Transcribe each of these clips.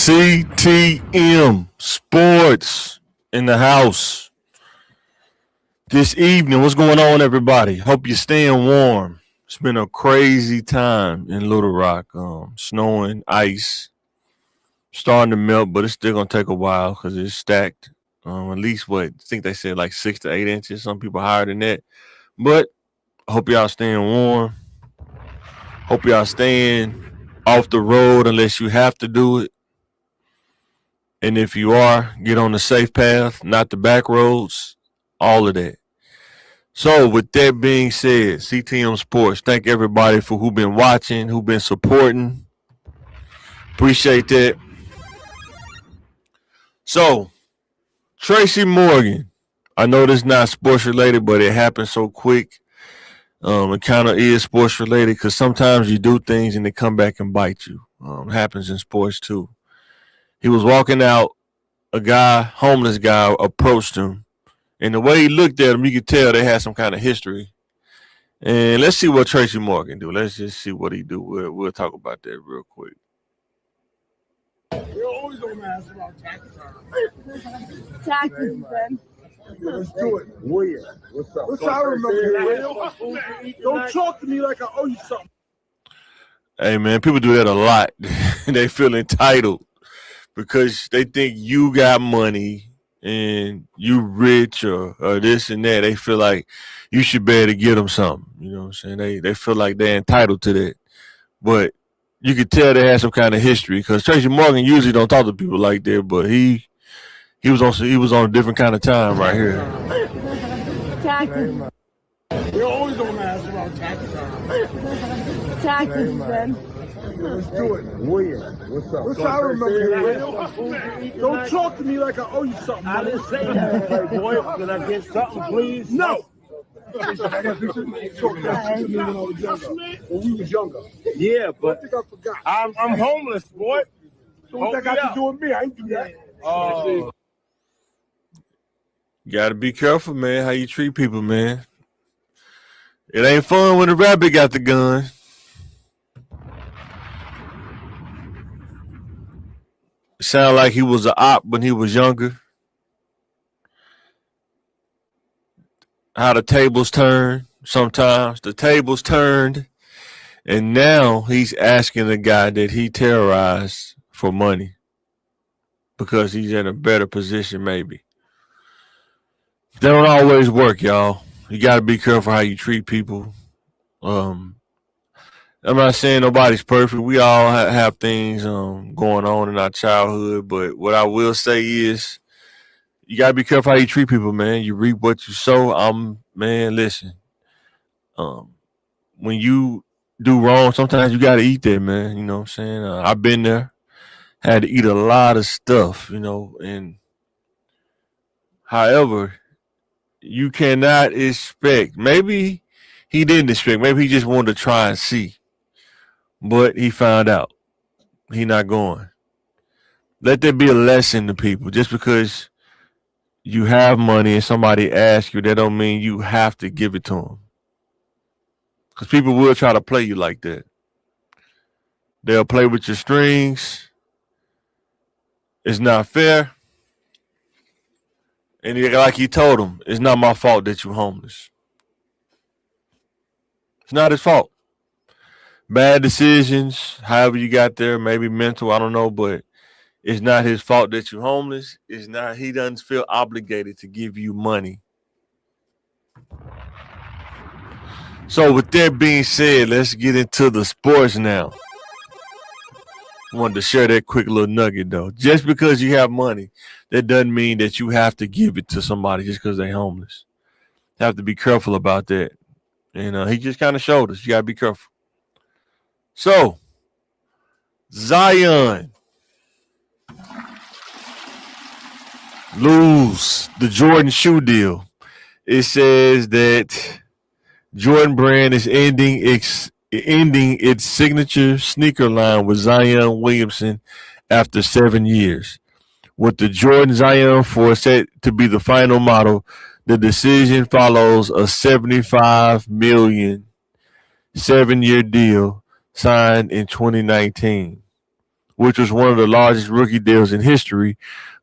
CTM Sports in the house this evening. What's going on, everybody? Hope you're staying warm. It's been a crazy time in Little Rock. Snowing, ice, starting to melt, but it's still gonna take a while because it's stacked. At least I think they said like 6 to 8 inches. Some people higher than that. But I hope y'all staying warm. Hope y'all staying off the road unless you have to do it. And if you are, get on the safe path, not the back roads, all of that. So with that being said, CTM Sports, thank everybody for who been watching, who been supporting. Appreciate that. So, Tracy Morgan. I know this is not sports related, but it happened so quick. It kind of is sports related because sometimes you do things and they come back and bite you. It happens in sports too. He was walking out. A homeless guy, approached him. And the way he looked at him, you could tell they had some kind of history. And let's see what Tracy Morgan do. Let's just see what he do. We'll talk about that real quick. You're always going to ask about taxes. Taxes, then. Let's do it. Where? What's up? What's I remember you. Don't talk to me like I owe you something. Hey, man, people do that a lot. They feel entitled because they think you got money and you rich or this and that. They feel like you should be able to get them something. You know what I'm saying? They feel like they're entitled to that. But you could tell they had some kind of history because Tracy Morgan usually don't talk to people like that, but he was on a different kind of time right here. Taxes. You're always going to ask about taxes. Taxes, then. Let's do it. Where? What's up? What's I remember you. Don't talk to me like I owe you something. I didn't say that, boy. Can I get something, please? No. When we was younger. Yeah, but I think I forgot. I'm homeless, boy. So what that got to do with me? I ain't do that. You gotta be careful, man, how you treat people, man. It ain't fun when the rabbit got the gun. It sounded like he was an op when he was younger. How the tables turn. Sometimes the tables turned, and now he's asking the guy that he terrorized for money because he's in a better position, maybe. They don't always work, y'all. You got to be careful how you treat people. I'm not saying nobody's perfect. We all have things going on in our childhood, but what I will say is you got to be careful how you treat people, man. You reap what you sow. Man, listen. When you do wrong, sometimes you got to eat that, man. You know what I'm saying? I've been there. Had to eat a lot of stuff, and however, you cannot expect. Maybe he didn't expect. Maybe he just wanted to try and see. But he found out. He not going. Let there be a lesson to people. Just because you have money and somebody asks you, that don't mean you have to give it to them. Because people will try to play you like that. They'll play with your strings. It's not fair. And like he told him, it's not my fault that you're homeless. It's not his fault. Bad decisions, however you got there, maybe mental, I don't know, but it's not his fault that you're homeless. It's not. He doesn't feel obligated to give you money. So with that being said, let's get into the sports now. Wanted to share that quick little nugget though. Just because you have money, that doesn't mean that you have to give it to somebody just because they're homeless. You have to be careful about that. And he just kind of showed us. You got to be careful. So, Zion lose the Jordan shoe deal. It says that Jordan Brand is ending its signature sneaker line with Zion Williamson after 7 years. With the Jordan Zion 4 set to be the final model, the decision follows a $75 million 7-year deal signed in 2019 which was one of the largest rookie deals in history,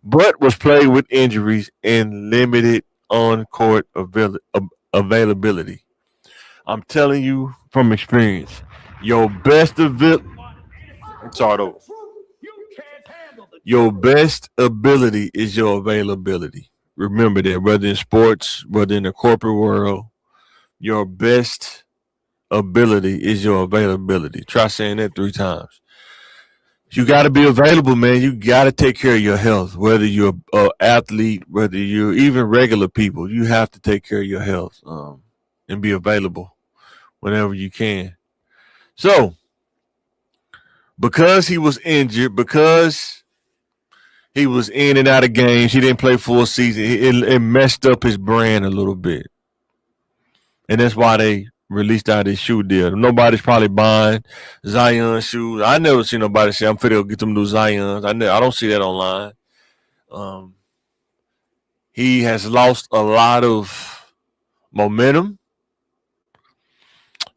but was plagued with injuries and limited on-court availability. I'm telling you from experience, your best ability. Start over. Your best ability is your availability. Remember that, whether in sports, whether in the corporate world, your best ability is your availability. Try saying that 3 times. You got to be available, man. You got to take care of your health. Whether you're an athlete, whether you're even regular people, you have to take care of your health and be available whenever you can. So, because he was injured, because he was in and out of games, he didn't play full season, it messed up his brand a little bit. And that's why they released out his shoe deal. Nobody's probably buying Zion shoes. I never see nobody say, I'm finna go get them new Zions. I don't see that online. He has lost a lot of momentum.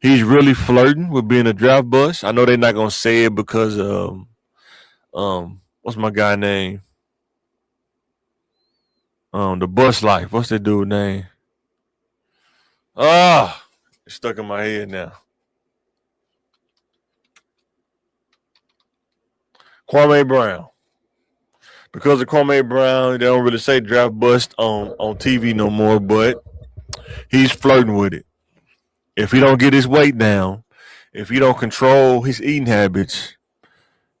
He's really flirting with being a draft bust. I know they're not gonna say it because what's my guy name? The Bus Life. What's that dude name? It's stuck in my head now. Kwame Brown. Because of Kwame Brown, they don't really say draft bust on TV no more, but he's flirting with it. If he don't get his weight down, if he don't control his eating habits,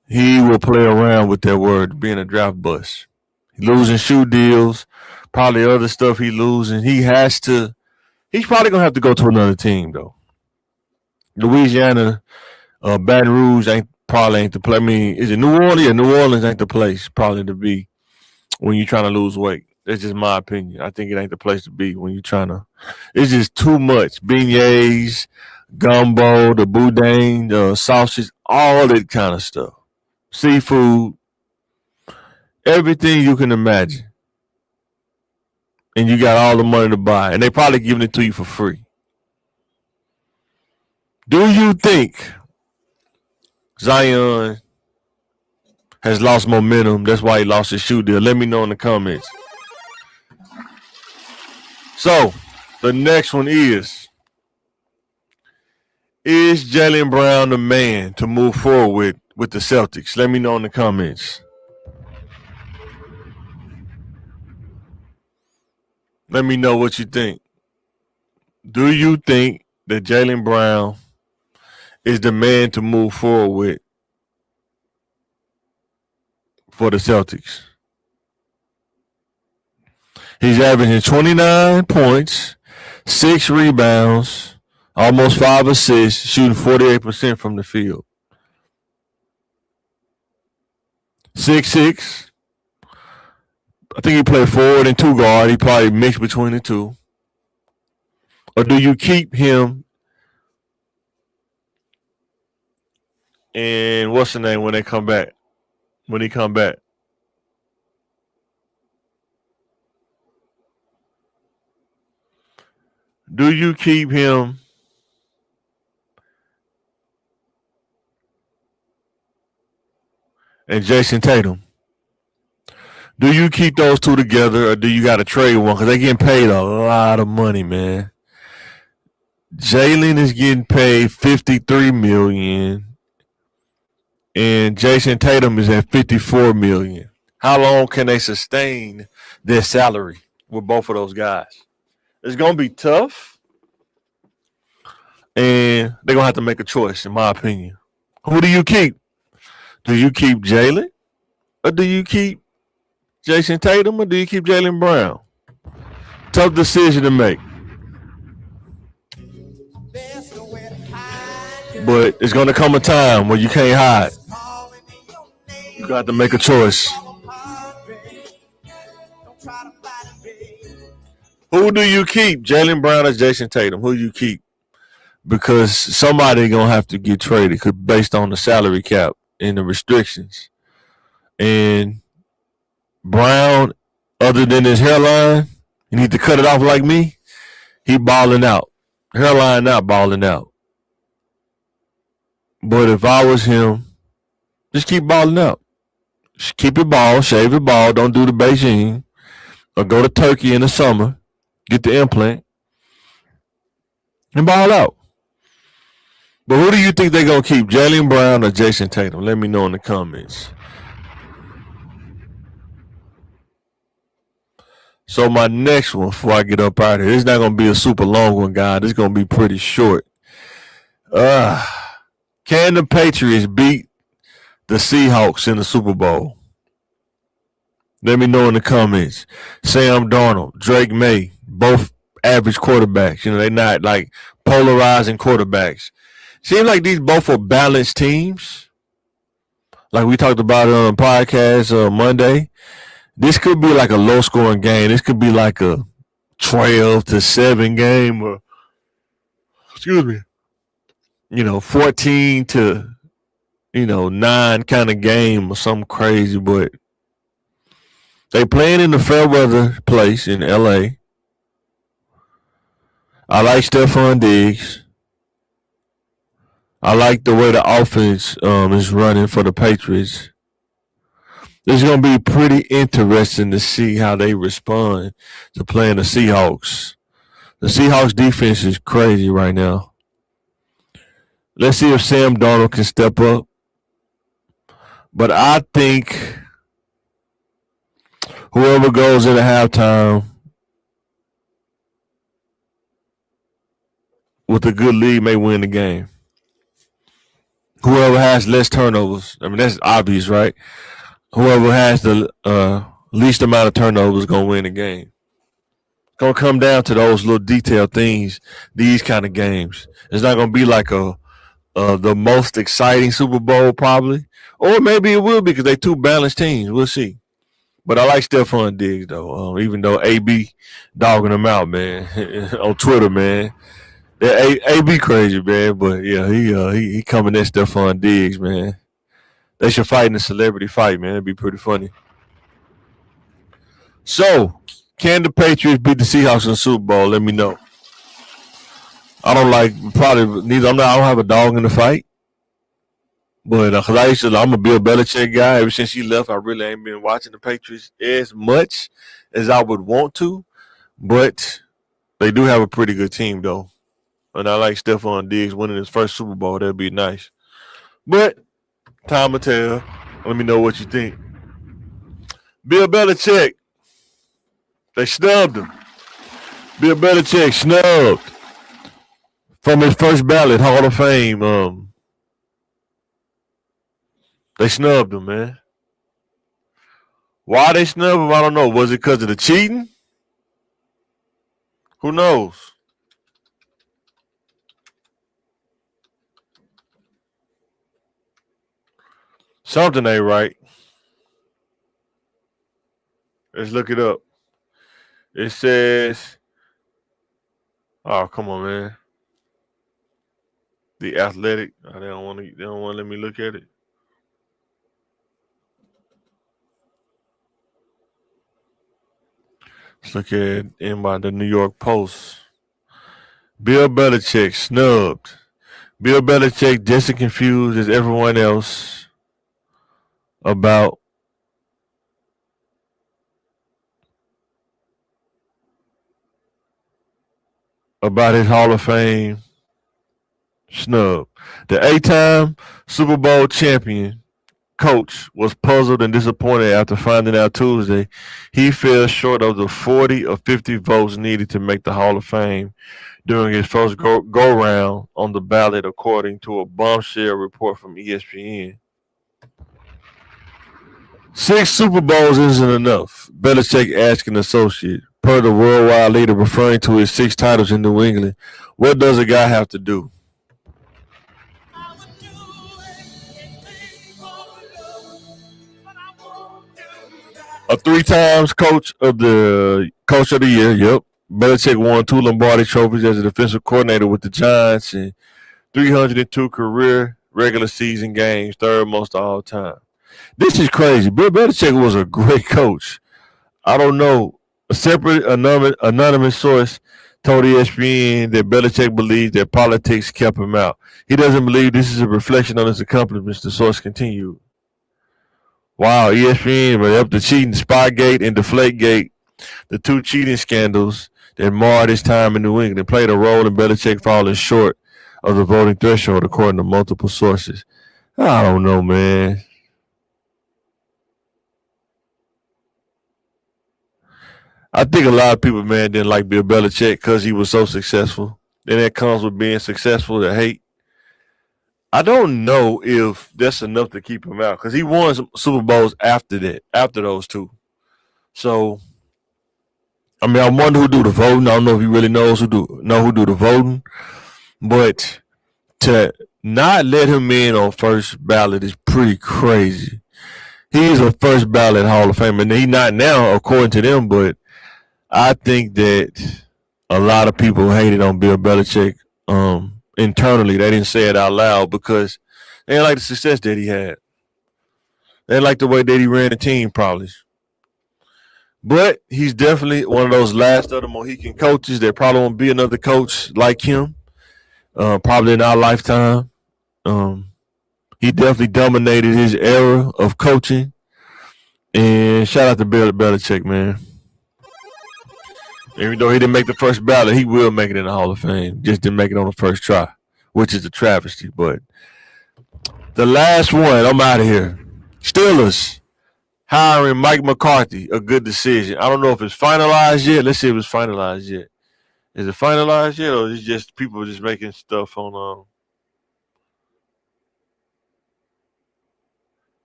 he will play around with that word, being a draft bust. He losing shoe deals, probably other stuff he losing. He's probably going to have to go to another team, though. Louisiana, Baton Rouge probably ain't the place. I mean, is it New Orleans? Yeah, New Orleans ain't the place probably to be when you're trying to lose weight. That's just my opinion. I think it ain't the place to be when you're trying to. It's just too much. Beignets, gumbo, the boudin, the sausage, all that kind of stuff. Seafood, everything you can imagine. And you got all the money to buy. And they probably giving it to you for free. Do you think Zion has lost momentum? That's why he lost his shoe deal. Let me know in the comments. So, the next one is Jaylen Brown the man to move forward with the Celtics? Let me know in the comments. Let me know what you think. Do you think that Jaylen Brown is the man to move forward with for the Celtics? He's averaging 29 points, 6 rebounds, almost 5 assists, shooting 48% from the field. 6'6". I think he played forward and 2 guard. He probably mixed between the two. Or do you keep him and what's the name when they come back? When he come back? Do you keep him and Jason Tatum? Do you keep those two together, or do you got to trade one? Because they're getting paid a lot of money, man. Jaylen is getting paid $53 million, and Jason Tatum is at $54 million. How long can they sustain their salary with both of those guys? It's going to be tough, and they're going to have to make a choice, in my opinion. Who do you keep? Do you keep Jaylen, or do you keep Jason Tatum, or do you keep Jaylen Brown? Tough decision to make. But it's going to come a time where you can't hide. You got to make a choice. Who do you keep? Jaylen Brown or Jason Tatum? Who do you keep? Because somebody going to have to get traded based on the salary cap and the restrictions. And Brown, other than his hairline, you need to cut it off like me. He balling out. Hairline not balling out. But if I was him, Just keep balling out. Just keep it bald, shave it bald. Don't do the Beijing or go to Turkey in the summer. Get the implant and ball out. But who do you think they're going to keep, Jaylen Brown or Jason Tatum? Let me know in the comments. So my next one, before I get up out of here, it's not going to be a super long one, guys. It's going to be pretty short. Can the Patriots beat the Seahawks in the Super Bowl? Let me know in the comments. Sam Darnold, Drake May, both average quarterbacks. You know, they're not like polarizing quarterbacks. Seems like these both are balanced teams. Like we talked about it on the podcast Monday. This could be like a low-scoring game. This could be like a 12-7 game, or 14 to 9 kind of game or something crazy. But they playing in the fair weather place in LA. I like Stephon Diggs. I like the way the offense is running for the Patriots. It's going to be pretty interesting to see how they respond to playing the Seahawks. The Seahawks defense is crazy right now. Let's see if Sam Darnold can step up. But I think whoever goes into halftime with a good lead may win the game. Whoever has less turnovers, I mean, that's obvious, right? Whoever has the least amount of turnovers is going to win the game. It's going to come down to those little detailed things, these kind of games. It's not going to be like the most exciting Super Bowl probably. Or maybe it will be because they're two balanced teams. We'll see. But I like Stephon Diggs, though, even though AB dogging him out, man, on Twitter, man. Yeah, AB crazy, man, but yeah, he coming at Stephon Diggs, man. They should fight in a celebrity fight, man. It'd be pretty funny. So, can the Patriots beat the Seahawks in the Super Bowl? Let me know. I don't don't have a dog in the fight, but because I'm a Bill Belichick guy. Ever since he left, I really ain't been watching the Patriots as much as I would want to, but they do have a pretty good team, though. And I like Stephon Diggs winning his first Super Bowl. That'd be nice. But time will tell. Let me know what you think. Bill Belichick. They snubbed him. Bill Belichick snubbed from his first ballot, Hall of Fame. They snubbed him, man. Why they snubbed him, I don't know. Was it because of the cheating? Who knows? Something ain't right. Let's look it up. It says, oh, come on, man. The Athletic. They don't want to let me look at it. Let's look at in by the New York Post. Bill Belichick snubbed. Bill Belichick just as confused as everyone else about his Hall of Fame snub. The 8-time Super Bowl champion coach was puzzled and disappointed after finding out Tuesday he fell short of the 40 or 50 votes needed to make the Hall of Fame during his first go-round on the ballot, according to a bombshell report from ESPN. 6 Super Bowls isn't enough, Belichick asked an associate. Per the worldwide leader referring to his 6 titles in New England, what does a guy have to do? A 3 times coach of the year, yep. Belichick won 2 Lombardi trophies as a defensive coordinator with the Giants and 302 career regular season games, third most of all time. This is crazy. Bill Belichick was a great coach. I don't know. A separate anonymous source told ESPN that Belichick believes that politics kept him out. He doesn't believe this is a reflection on his accomplishments, the source continued. Wow, ESPN, but up the cheating Spygate and Deflategate, the two cheating scandals that marred his time in New England, played a role in Belichick falling short of the voting threshold, according to multiple sources. I don't know, man. I think a lot of people, man, didn't like Bill Belichick because he was so successful. Then that comes with being successful to hate. I don't know if that's enough to keep him out because he won some Super Bowls after that, after those two. So, I mean, I wonder who do the voting. I don't know if he really knows who do the voting, but to not let him in on first ballot is pretty crazy. He's a first ballot Hall of Famer, and he's not now, according to them. But I think that a lot of people hated on Bill Belichick internally. They didn't say it out loud because they didn't like the success that he had. They didn't like the way that he ran the team, probably. But he's definitely one of those last of the Mohican coaches. There probably won't be another coach like him, probably in our lifetime. Um, he definitely dominated his era of coaching. And shout out to Bill Belichick, man. Even though he didn't make the first ballot, he will make it in the Hall of Fame. Just didn't make it on the first try, which is a travesty. But the last one, I'm out of here. Steelers hiring Mike McCarthy, a good decision. I don't know if it's finalized yet. Let's see if it's finalized yet. Is it finalized yet, or is it just people just making stuff on?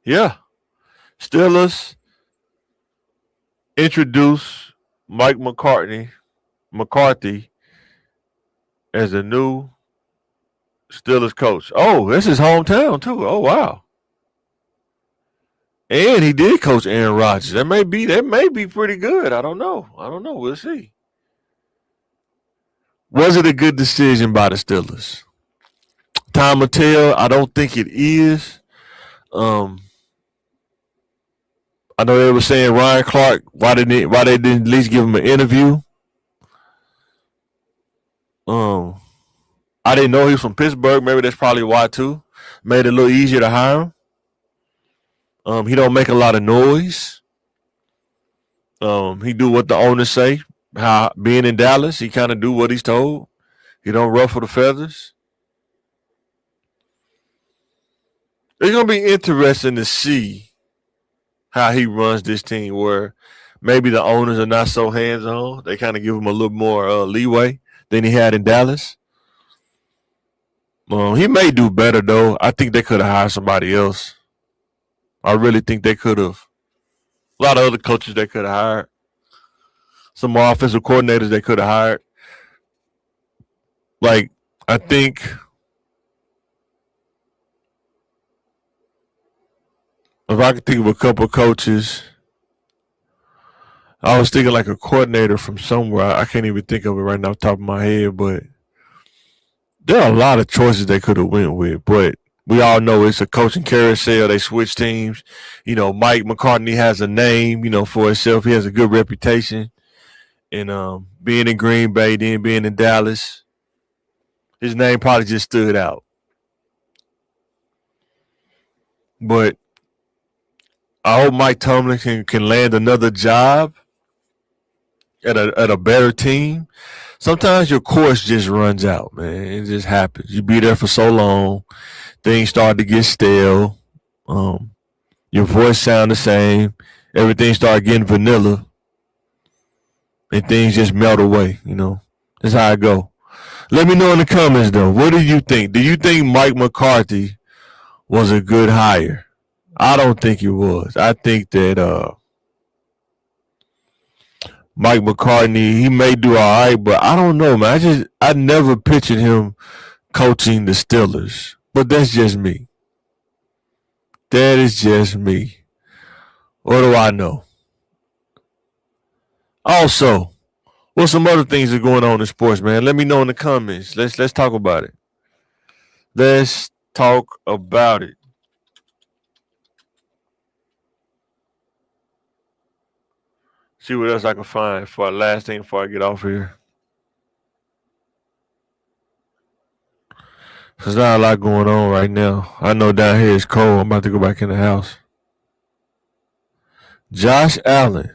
Yeah, Steelers introduce Mike McCarthy as the new Steelers coach. Oh, this is hometown too. Oh wow. And he did coach Aaron Rodgers. That may be pretty good. I don't know. We'll see. Was it a good decision by the Steelers? Time will tell. I don't think it is. I know they were saying Ryan Clark. Why they didn't at least give him an interview? I didn't know he was from Pittsburgh. Maybe that's probably why too. Made it a little easier to hire him. He don't make a lot of noise. He do what the owners say. How being in Dallas, he kind of do what he's told. He don't ruffle the feathers. It's gonna be interesting to see how he runs this team. Where maybe the owners are not so hands on. They kind of give him a little more leeway than he had in Dallas. He may do better though. I think they could have hired somebody else. I really think they could have. A lot of other coaches they could have hired. Some more offensive coordinators they could have hired. Like, I think if I could think of a couple of coaches, I was thinking like a coordinator from somewhere. I can't even think of it right now off the top of my head, but there are a lot of choices they could have went with. But we all know it's a coaching carousel. They switch teams. Mike McCarthy has a name, for himself. He has a good reputation. And being in Green Bay, then being in Dallas, his name probably just stood out. But I hope Mike Tomlin can land another job at a better team. Sometimes your course just runs out, man. It just happens. You be there for so long, things start to get stale. Your voice sound the same. Everything start getting vanilla, and things just melt away. That's how it go. Let me know in the comments though. What do you think? Do you think Mike McCarthy was a good hire? I don't think he was. I think that Mike McCarthy, he may do all right, but I don't know, man. I never pictured him coaching the Steelers. But that's just me. That is just me. What do I know? Also, what's some other things that are going on in sports, man? Let me know in the comments. Let's talk about it. Let's talk about it. See what else I can find for our last thing before I get off here. There's not a lot going on right now. I know down here it's cold. I'm about to go back in the house. Josh Allen.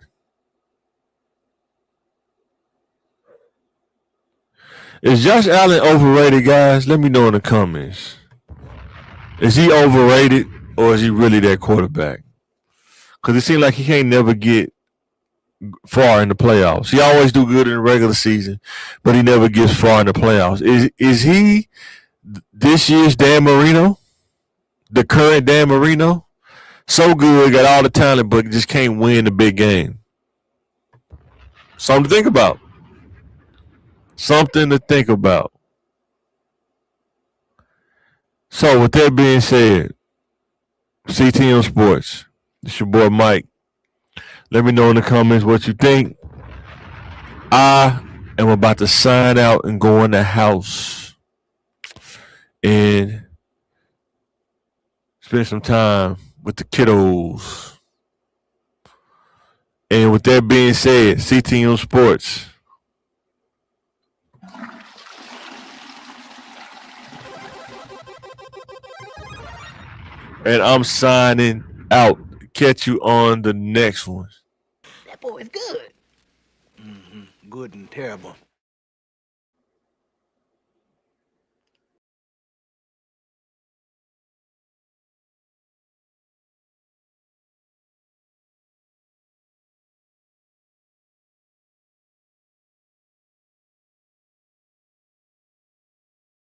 Is Josh Allen overrated, guys? Let me know in the comments. Is he overrated or is he really that quarterback? Because it seems like he can't never get far in the playoffs. He always do good in the regular season, but he never gets far in the playoffs. Is he this year's Dan Marino? The current Dan Marino? So good, got all the talent, but just can't win the big game. Something to think about. Something to think about. So with that being said, CTM Sports, it's your boy Mike. Let me know in the comments what you think. I am about to sign out and go in the house and spend some time with the kiddos. And with that being said, CTM Sports. And I'm signing out. Catch you on the next one. That boy is good. Mm-hmm. Good and terrible.